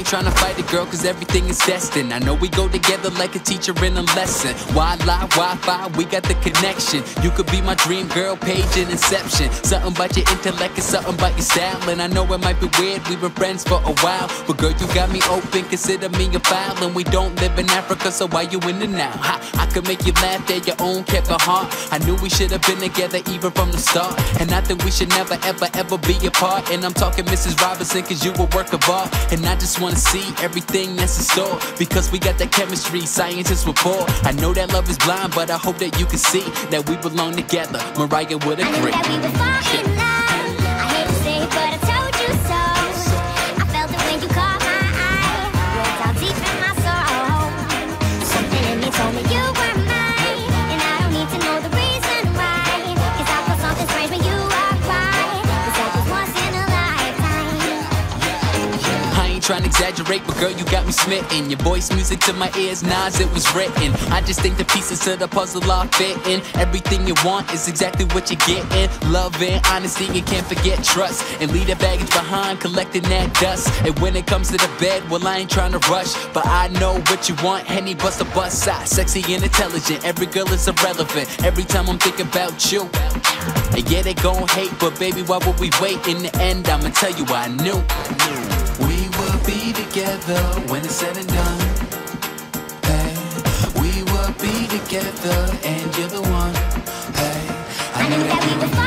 trying to fight it, girl, cause everything is destined. I know we go together like a teacher in a lesson. Why lie, Wi-Fi, we got the connection. You could be my dream girl, page in inception. Something about your intellect and something about your style. And I know it might be weird, we've been friends for a while, but girl, you got me open, consider me a foul. And we don't live in Africa, so why you in the now? I could make you laugh at your own, kept a heart. I knew we should have been together even from the start. And I think we should never, ever, ever be apart. And I'm talking Mrs. Robinson, cause you a work of art. And I just wanna see everything that's in store, because we got that chemistry, scientists rapport. I know that love is blind, but I hope that you can see that we belong together. Mariah would agree. I knew that we would fall in love. I hate to say it, but I told you so. I felt it when you caught my eye. Went down deep in my soul. Something in me told me you were mine, and I don't need to know the reason why. Cause I feel something strange when you walk by. Cause that was once in a lifetime. I ain't trying to exaggerate, but girl, you got me smitten. Your voice music to my ears, Nas, it was written. I just think the pieces to the puzzle are fitting. Everything you want is exactly what you're getting. Love and honesty, you can't forget trust. And leave that baggage behind, collecting that dust. And when it comes to the bed, well, I ain't trying to rush, but I know what you want. Henny, bust a bust side, sexy and intelligent. Every girl is irrelevant every time I'm thinking about you. And yeah, they gon' hate, but baby, why would we wait? In the end, I'ma tell you I knew. We will be together when it's said and done. Hey, we will be together and you're the one. Hey, I knew that we would fall